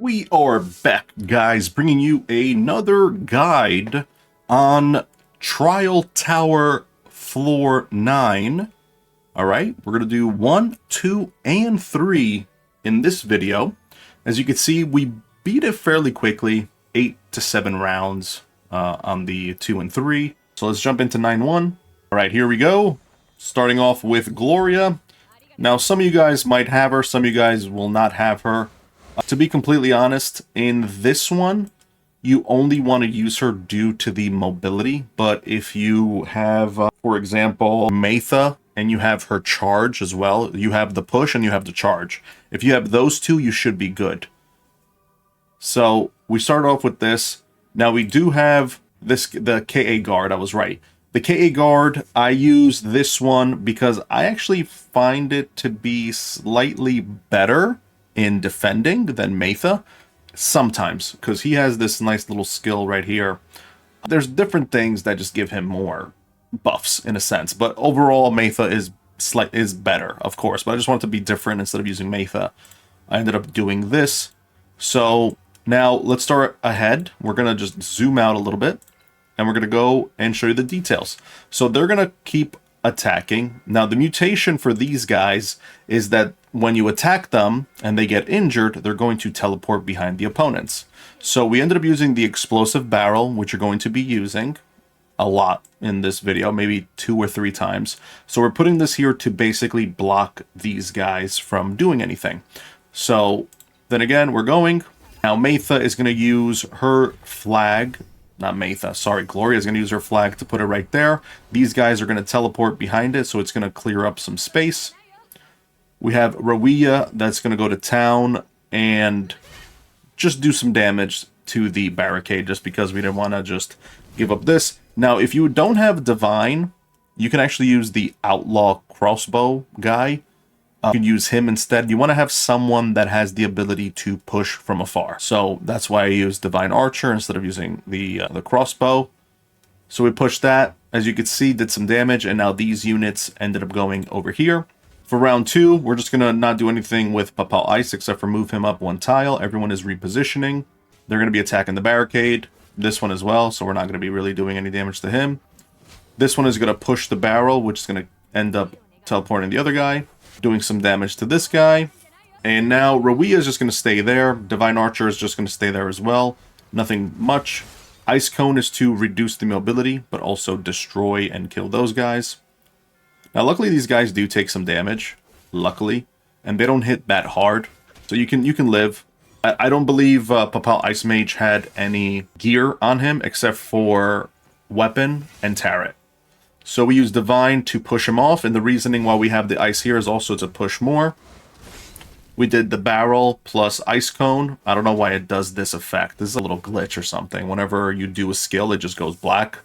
We are back, guys, bringing you another guide on Trial Tower Floor 9. Alright, we're going to do 1, 2, and 3 in this video. As you can see, we beat it fairly quickly, 8 to 7 rounds on the 2 and 3. So let's jump into 9-1. Alright, here we go. Starting off with Gloria. Now, some of you guys might have her, some of you guys will not have her. To be completely honest, in this one, you only want to use her due to the mobility. But if you have, for example, Matha, and you have her charge as well, you have the push and you have the charge. If you have those two, you should be good. So we start off with this. Now we do have this, the KA guard. I was right. The KA guard, I use this one because I actually find it to be slightly better in defending than Matha sometimes, because he has this nice little skill right here. There's different things that just give him more buffs in a sense, but overall Matha is better, of course. But I just wanted to be different. Instead of using Matha, I ended up doing this. So now let's start ahead. We're gonna just zoom out a little bit and we're gonna go and show you the details. So they're gonna keep attacking. Now the mutation for these guys is that when you attack them and they get injured, they're going to teleport behind the opponents. So we ended up using the explosive barrel, which you're going to be using a lot in this video, maybe 2 or 3 times. So we're putting this here to basically block these guys from doing anything. So then again, we're going. Now Matha is going to use her flag. Not Matha, sorry, Gloria is going to use her flag to put it right there. These guys are going to teleport behind it, so it's going to clear up some space. We have Rawiyah that's going to go to town and just do some damage to the barricade, just because we didn't want to just give up this. Now, if you don't have Divine, you can actually use the Outlaw Crossbow guy. You can use him instead. You want to have someone that has the ability to push from afar. So that's why I use Divine Archer instead of using the crossbow. So we pushed that. As you can see, did some damage, and now these units ended up going over here. For round 2, we're just going to not do anything with Papal Ice except for move him up 1 tile. Everyone is repositioning. They're going to be attacking the barricade. This one as well, so we're not going to be really doing any damage to him. This one is going to push the barrel, which is going to end up teleporting the other guy, doing some damage to this guy. And now Rawiyah is just going to stay there. Divine Archer is just going to stay there as well. Nothing much. Ice Cone is to reduce the mobility, but also destroy and kill those guys. Now, luckily, these guys do take some damage, luckily, and they don't hit that hard, so you can live. I don't believe Papal Ice Mage had any gear on him except for weapon and turret. So we use Divine to push him off, and the reasoning why we have the ice here is also to push more. We did the barrel plus Ice Cone. I don't know why it does this effect. This is a little glitch or something. Whenever you do a skill, it just goes black.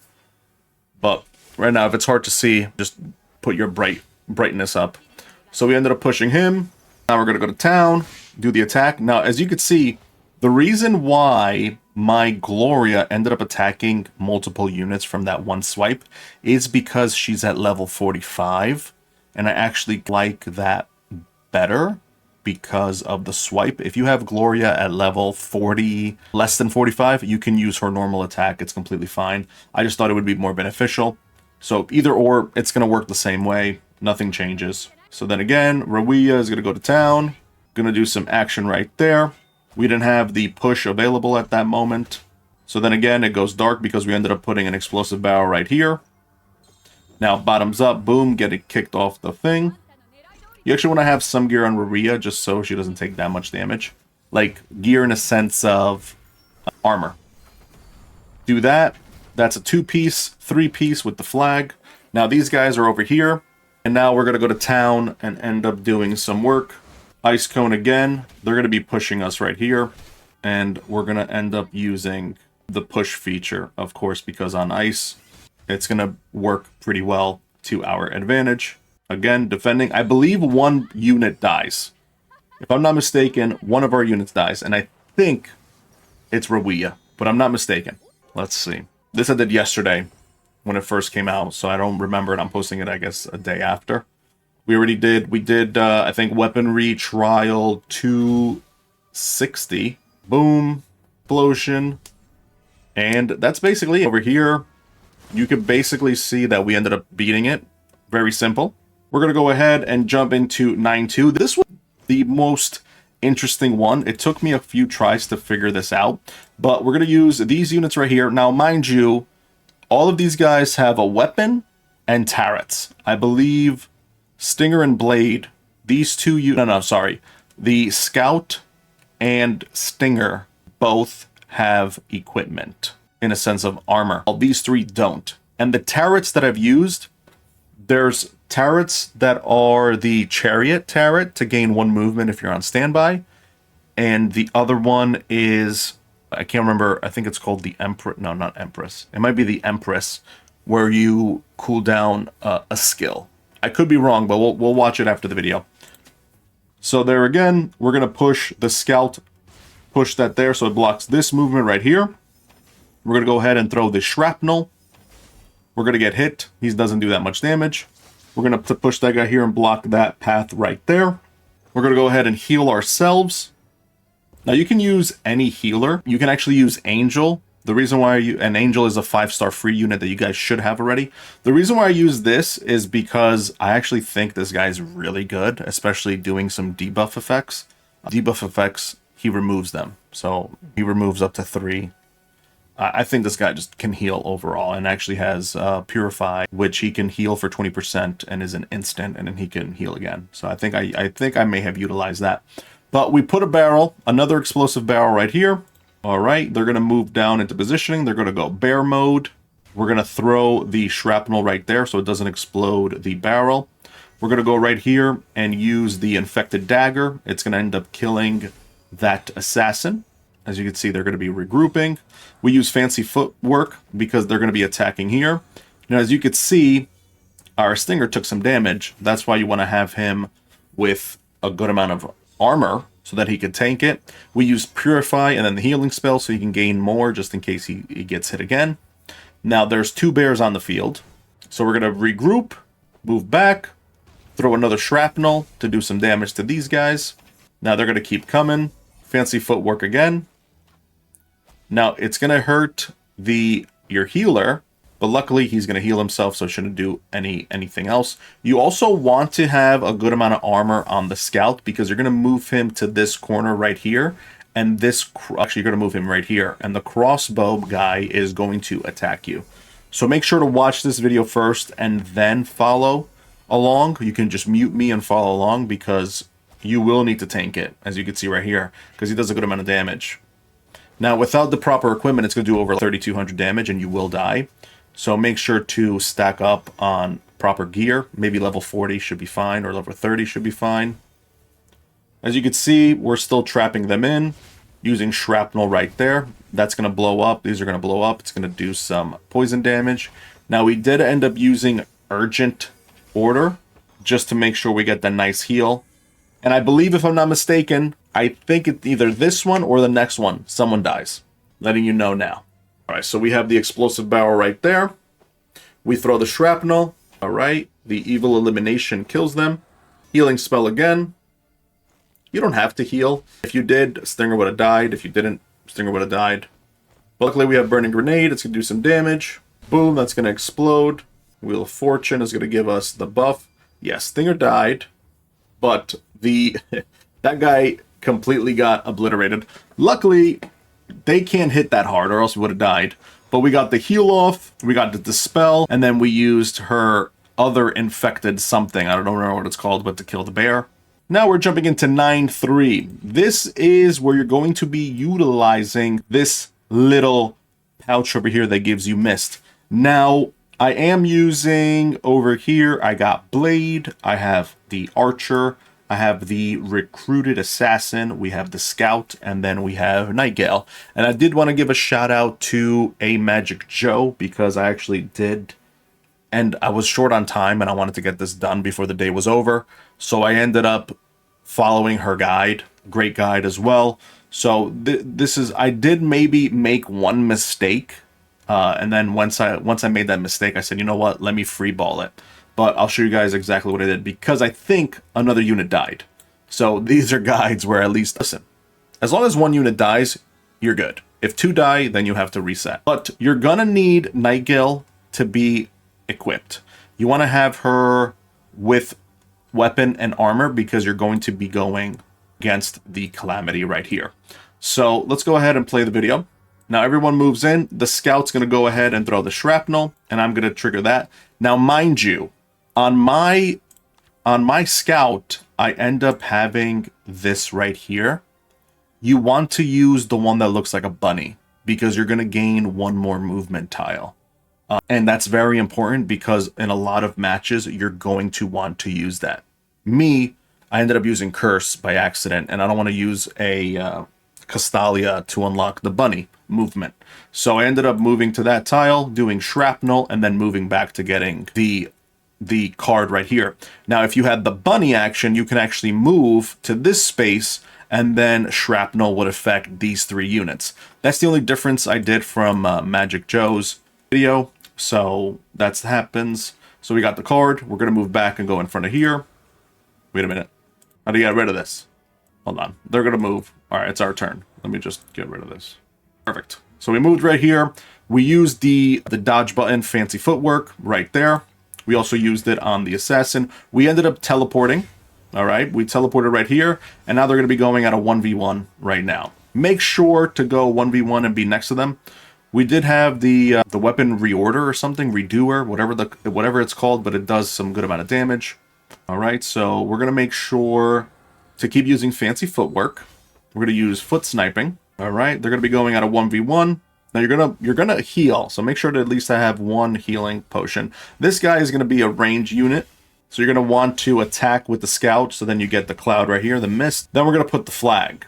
But right now, if it's hard to see, just put your brightness up. So we ended up pushing him. Now we're going to go to town, do the attack. Now, as you can see, the reason why my Gloria ended up attacking multiple units from that one swipe is because she's at level 45. And I actually like that better because of the swipe. If you have Gloria at level 40, less than 45, you can use her normal attack. It's completely fine. I just thought it would be more beneficial. So either or, it's going to work the same way. Nothing changes. So then again, Rawiyah is going to go to town. Going to do some action right there. We didn't have the push available at that moment. So then again, it goes dark because we ended up putting an explosive barrel right here. Now, bottoms up, boom, get it kicked off the thing. You actually want to have some gear on Rawiyah just so she doesn't take that much damage. Like, gear in a sense of armor. Do that. That's a 2-piece, 3-piece with the flag. Now these guys are over here. And now we're going to go to town and end up doing some work. Ice Cone again. They're going to be pushing us right here. And we're going to end up using the push feature, of course, because on ice, it's going to work pretty well to our advantage. Again, defending. I believe 1 unit dies. If I'm not mistaken, 1 of our units dies. And I think it's Rawiyah, but I'm not mistaken. Let's see. This I did yesterday when it first came out, so I don't remember it. I'm posting it, I guess, a day after. We did, I think, Weaponry Trial 260. Boom. Explosion. And that's basically it. Over here, you can basically see that we ended up beating it. Very simple. We're going to go ahead and jump into 9-2. This was the most interesting one. It took me a few tries to figure this out, but we're going to use these units right here. Now, mind you, all of these guys have a weapon and turrets. I believe Stinger and Blade, these two, the Scout and Stinger both have equipment in a sense of armor. All these three don't. And the turrets that I've used, there's turrets that are the Chariot turret to gain 1 movement if you're on standby. And the other one is, I can't remember, I think it's called the Empress. No, not Empress. It might be the Empress, where you cool down a skill. I could be wrong, but we'll watch it after the video. So there again, we're going to push the Scout, push that there so it blocks this movement right here. We're going to go ahead and throw the Shrapnel. We're going to get hit. He doesn't do that much damage. We're going to push that guy here and block that path right there. We're going to go ahead and heal ourselves. Now, you can use any healer. You can actually use Angel. The reason why an Angel is a 5-star free unit that you guys should have already. The reason why I use this is because I actually think this guy is really good, especially doing some debuff effects. Debuff effects, he removes them. So he removes up to 3. I think this guy just can heal overall and actually has Purify, which he can heal for 20% and is an instant, and then he can heal again. So I think I may have utilized that. But we put a barrel, another explosive barrel right here. All right, they're going to move down into positioning. They're going to go bear mode. We're going to throw the shrapnel right there so it doesn't explode the barrel. We're going to go right here and use the infected dagger. It's going to end up killing that assassin. As you can see, they're going to be regrouping. We use fancy footwork because they're going to be attacking here. Now, as you can see, our Stinger took some damage. That's why you want to have him with a good amount of armor so that he can tank it. We use Purify and then the healing spell so he can gain more just in case he gets hit again. Now, there's 2 bears on the field. So we're going to regroup, move back, throw another shrapnel to do some damage to these guys. Now, they're going to keep coming. Fancy footwork again. Now, it's going to hurt your healer, but luckily he's going to heal himself, so it shouldn't do anything else. You also want to have a good amount of armor on the Scout because you're going to move him to this corner right here, and actually you're going to move him right here, and the crossbow guy is going to attack you. So make sure to watch this video first and then follow along. You can just mute me and follow along because you will need to tank it, as you can see right here, because he does a good amount of damage. Now, without the proper equipment, it's going to do over 3,200 damage, and you will die. So make sure to stack up on proper gear. Maybe level 40 should be fine, or level 30 should be fine. As you can see, we're still trapping them in, using shrapnel right there. That's going to blow up. These are going to blow up. It's going to do some poison damage. Now, we did end up using Urgent Order, just to make sure we get the nice heal. And I believe, if I'm not mistaken, I think it's either this one or the next one, someone dies. Letting you know now. All right, so we have the explosive barrel right there. We throw the shrapnel. All right, the evil elimination kills them. Healing spell again. You don't have to heal. If you did, Stinger would have died. If you didn't, Stinger would have died. But luckily, we have Burning Grenade. It's going to do some damage. Boom, that's going to explode. Wheel of Fortune is going to give us the buff. Yes, Stinger died, but that guy completely got obliterated. Luckily, they can't hit that hard or else we would have died. But we got the heal off, we got the dispel, and then we used her other infected something. I don't remember what it's called, but to kill the bear. Now we're jumping into 9-3. This is where you're going to be utilizing this little pouch over here that gives you mist. Now, I am using over here, I got Blade, I have the Archer, I have the Recruited Assassin, we have the Scout, and then we have Nightgale. And I did want to give a shout out to A Magic Joe because I actually did, and I was short on time and I wanted to get this done before the day was over. So I ended up following her guide, great guide as well. So I did maybe make one mistake. And then once I made that mistake, I said, you know what, let me free ball it. But I'll show you guys exactly what I did because I think another unit died. So these are guides where at least As long as one unit dies, you're good. If 2 die, then you have to reset. But you're gonna need Nightgale to be equipped. You want to have her with weapon and armor because you're going to be going against the Calamity right here. So let's go ahead and play the video. Now everyone moves in. The scout's going to go ahead and throw the shrapnel, and I'm going to trigger that. Now, mind you, on my scout, I end up having this right here. You want to use the one that looks like a bunny because you're going to gain 1 more movement tile. And that's very important because in a lot of matches, you're going to want to use that. Me, I ended up using Curse by accident, and I don't want to use a Castalia to unlock the bunny movement. So I ended up moving to that tile, doing shrapnel, and then moving back to getting the card right here. Now, if you had the bunny action, you can actually move to this space, and then shrapnel would affect these 3 units. That's the only difference I did from Magic Joe's video. So that's happens. So we got the card. We're going to move back and go in front of here. Wait a minute. How do you get rid of this? Hold on. They're going to move. All right, it's our turn. Let me just get rid of this. Perfect. So we moved right here. We used the dodge button, fancy footwork, right there. We also used it on the assassin. We ended up teleporting. All right, we teleported right here. And now they're going to be going at a 1v1 right now. Make sure to go 1v1 and be next to them. We did have the weapon reorder or something, redoer, whatever it's called, but it does some good amount of damage. All right, so we're going to make sure to keep using fancy footwork. We're going to use foot sniping. All right, they're going to be going at a 1v1. Now you're gonna heal, so make sure to at least have 1 healing potion. This guy is going to be a range unit, so you're going to want to attack with the scout, so then you get the cloud right here, the mist. Then we're going to put the flag.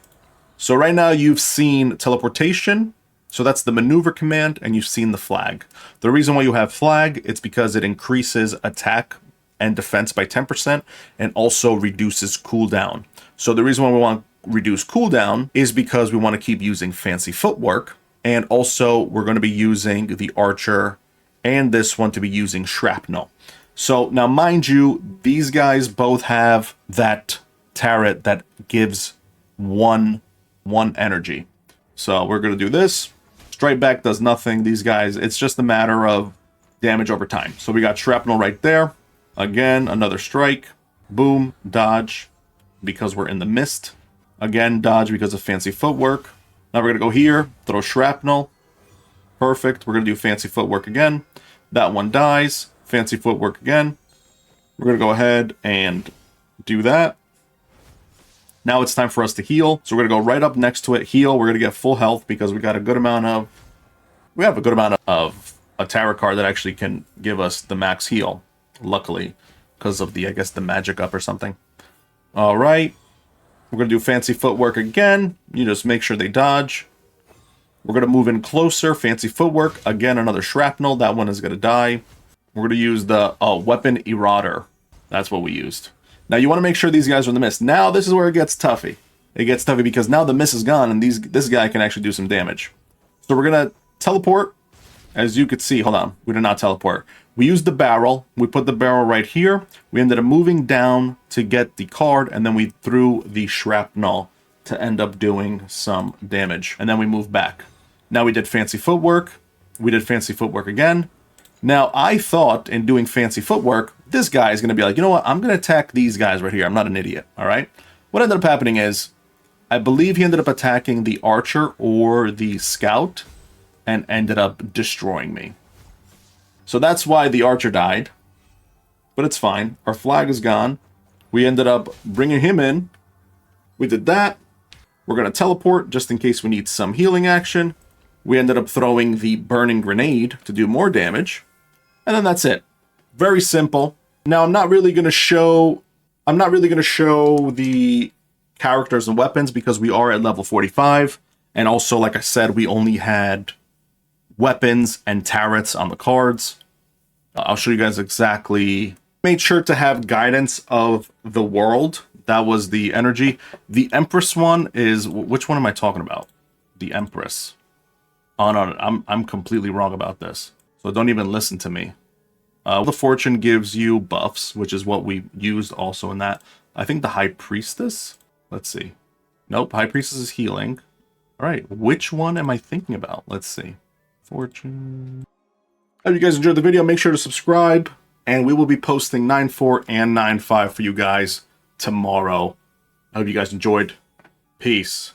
So right now you've seen teleportation. So that's the maneuver command, and you've seen the flag. The reason why you have flag, it's because it increases attack and defense by 10% and also reduces cooldown. So the reason why we want to reduce cooldown is because we want to keep using fancy footwork, and also we're going to be using the archer and this one to be using shrapnel. So now mind you, these guys both have that turret that gives one energy. So we're going to do this. Strike back does nothing. These guys, it's just a matter of damage over time. So we got shrapnel right there. Again, another strike. Boom, dodge, because we're in the mist. Again, dodge because of fancy footwork. Now we're going to go here, throw shrapnel. Perfect. We're going to do fancy footwork again. That one dies. Fancy footwork again. We're going to go ahead and do that. Now it's time for us to heal. So we're going to go right up next to it, heal. We're going to get full health because we have a good amount of a tarot card that actually can give us the max heal. Luckily, because of I guess the magic up or something. All right. We're going to do fancy footwork again. You just make sure they dodge. We're going to move in closer. Fancy footwork. Again, another shrapnel. That one is going to die. We're going to use the weapon eroder. That's what we used. Now, you want to make sure these guys are in the mist. Now, this is where it gets toughy. It gets toughy because now the mist is gone, and this guy can actually do some damage. So we're going to teleport. As you could see, hold on. We did not teleport. We used the barrel. We put the barrel right here. We ended up moving down to get the card, and then we threw the shrapnel to end up doing some damage. And then we moved back. Now we did fancy footwork. We did fancy footwork again. Now, I thought in doing fancy footwork, this guy is going to be like, you know what? I'm going to attack these guys right here. I'm not an idiot, all right? What ended up happening is, I believe he ended up attacking the archer or the scout and ended up destroying me. So that's why the archer died. But it's fine. Our flag is gone. We ended up bringing him in. We did that. We're going to teleport just in case we need some healing action. We ended up throwing the burning grenade to do more damage. And then that's it. Very simple. Now I'm not really going to show the characters and weapons because we are at level 45. And also, like I said, we only had weapons and turrets on the cards. I'll show you guys exactly. Made sure to have guidance of the world. That was the energy. The Empress one is, which one am I talking about? The Empress. Oh no, I'm completely wrong about this. So don't even listen to me. The Fortune gives you buffs, which is what we used also in that. I think the High Priestess. Let's see. Nope, High Priestess is healing. All right, which one am I thinking about? Let's see. Fortune. Hope you guys enjoyed the video. Make sure to subscribe, and we will be posting 9.4 and 9.5 for you guys tomorrow. I hope you guys enjoyed. Peace.